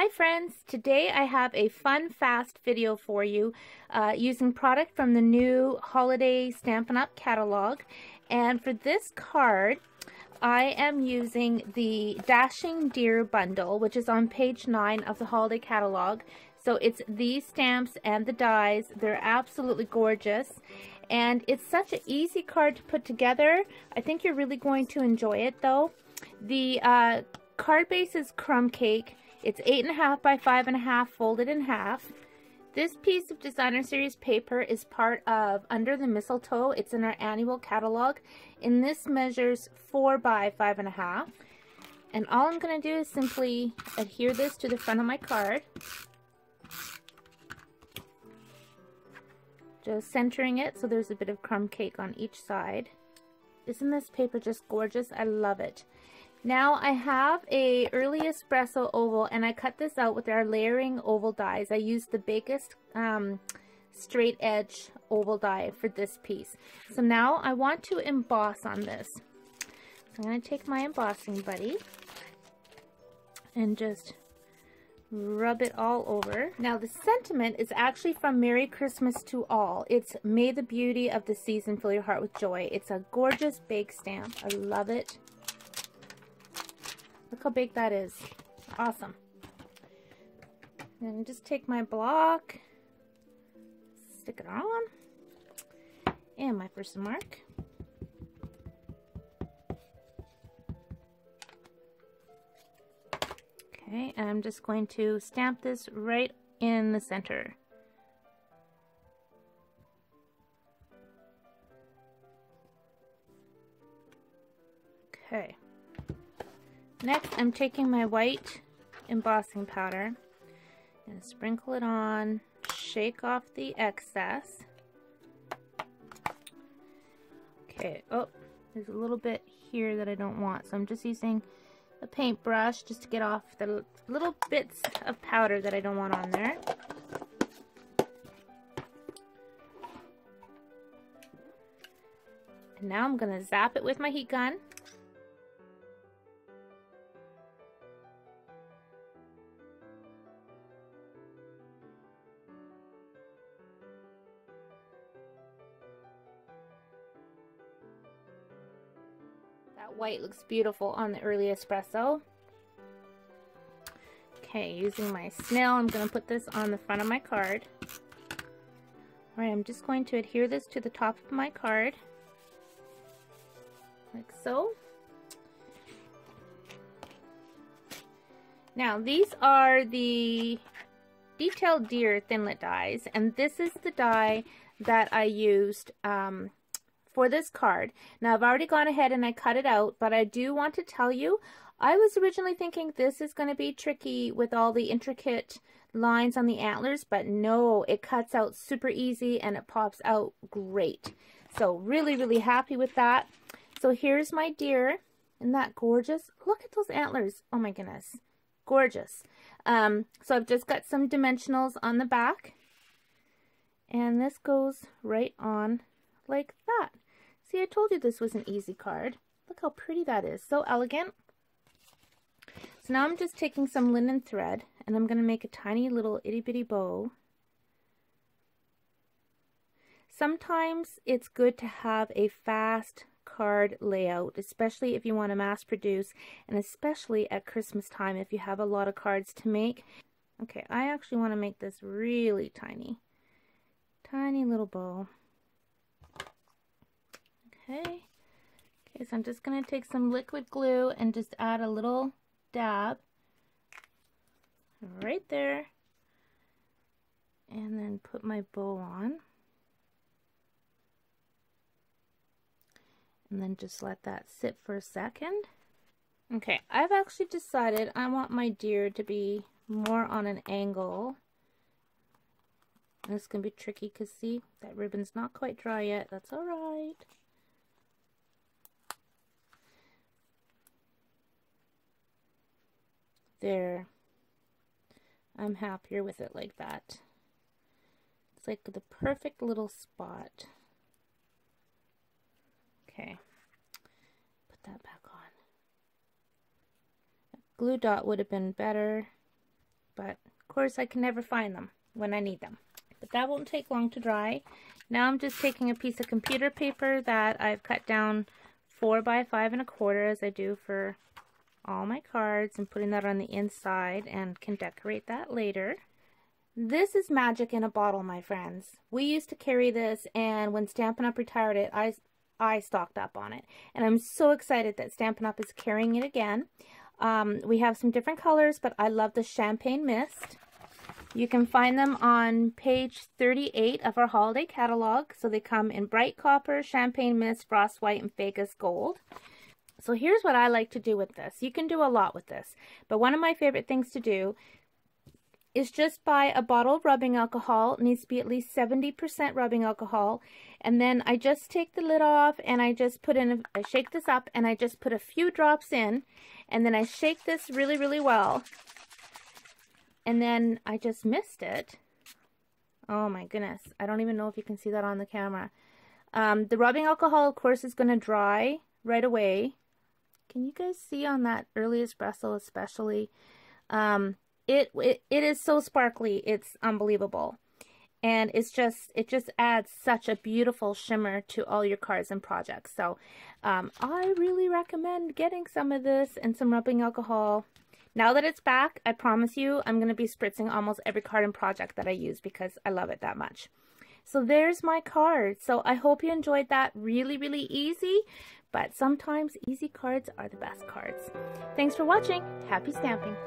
Hi friends, today I have a fun, fast video for you using product from the new Holiday Stampin' Up! Catalog. And for this card, I am using the Dashing Deer bundle, which is on page 9 of the Holiday Catalog. So it's these stamps and the dies. They're absolutely gorgeous. And it's such an easy card to put together. I think you're really going to enjoy it though. The card base is crumb cake. It's 8.5 by 5.5 folded in half. This piece of Designer Series paper is part of Under the Mistletoe. It's in our annual catalog. And this measures 4 by 5.5. And all I'm going to do is simply adhere this to the front of my card. Just centering it so there's a bit of crumb cake on each side. Isn't this paper just gorgeous? I love it. Now I have a early espresso oval, and I cut this out with our layering oval dies. I used the biggest straight edge oval die for this piece. So now I want to emboss on this. So I'm going to take my embossing buddy and just rub it all over. Now the sentiment is actually from Merry Christmas to All. It's May the beauty of the season fill your heart with joy. It's a gorgeous big stamp. I love it. Look how big that is. Awesome. And just take my block, stick it on, and my first mark. Okay, and I'm just going to stamp this right in the center. Okay. Next, I'm taking my white embossing powder and sprinkle it on, shake off the excess. Okay, oh, there's a little bit here that I don't want, so I'm just using a paintbrush just to get off the little bits of powder that I don't want on there. And now I'm going to zap it with my heat gun. That white looks beautiful on the early espresso. Okay, using my snail, I'm going to put this on the front of my card. Alright, I'm just going to adhere this to the top of my card, like so. Now, these are the Detailed Deer Thinlit dies, and this is the die that I used for this card. Now I've already gone ahead and I cut it out, but I do want to tell you, I was originally thinking this is going to be tricky with all the intricate lines on the antlers, but no, it cuts out super easy and it pops out great. So really happy with that. So here's my deer. Isn't that gorgeous? Look at those antlers. Oh my goodness. Gorgeous. So I've just got some dimensionals on the back, and this goes right on like that. See, I told you this was an easy card. Look how pretty that is. So elegant. So now I'm just taking some linen thread, and I'm going to make a tiny little itty bitty bow. Sometimes it's good to have a fast card layout, especially if you want to mass produce, and especially at Christmas time if you have a lot of cards to make. Okay, I actually want to make this really tiny. Tiny little bow. Okay, so I'm just going to take some liquid glue and just add a little dab right there, and then put my bow on, and then just let that sit for a second. Okay, I've actually decided I want my deer to be more on an angle. And it's going to be tricky because see, that ribbon's not quite dry yet. That's alright. There. I'm happier with it like that. It's like the perfect little spot. Okay. Put that back on. A glue dot would have been better, but of course I can never find them when I need them. But that won't take long to dry. Now I'm just taking a piece of computer paper that I've cut down 4 by 5 1/4 as I do for all my cards, and putting that on the inside, and can decorate that later. This is magic in a bottle, my friends. We used to carry this, and when Stampin' Up! Retired it, I stocked up on it. And I'm so excited that Stampin' Up! Is carrying it again. We have some different colors, but I love the Champagne Mist. You can find them on page 38 of our holiday catalog. So they come in Bright Copper, Champagne Mist, Frost White, and Vegas Gold. So here's what I like to do with this. You can do a lot with this, but one of my favorite things to do is just buy a bottle of rubbing alcohol. It needs to be at least 70% rubbing alcohol. And then I just take the lid off, and I just put in, I shake this up, and I just put a few drops in, and then I shake this really, really well. And then I just mist it. Oh my goodness. I don't even know if you can see that on the camera. The rubbing alcohol, of course, is going to dry right away. Can you guys see on that early espresso especially? It is so sparkly, it's unbelievable. And it just adds such a beautiful shimmer to all your cards and projects. So I really recommend getting some of this and some rubbing alcohol. Now that it's back, I promise you I'm going to be spritzing almost every card and project that I use because I love it that much. So there's my card. So I hope you enjoyed that. Really, really easy, but sometimes easy cards are the best cards. Thanks for watching. Happy stamping.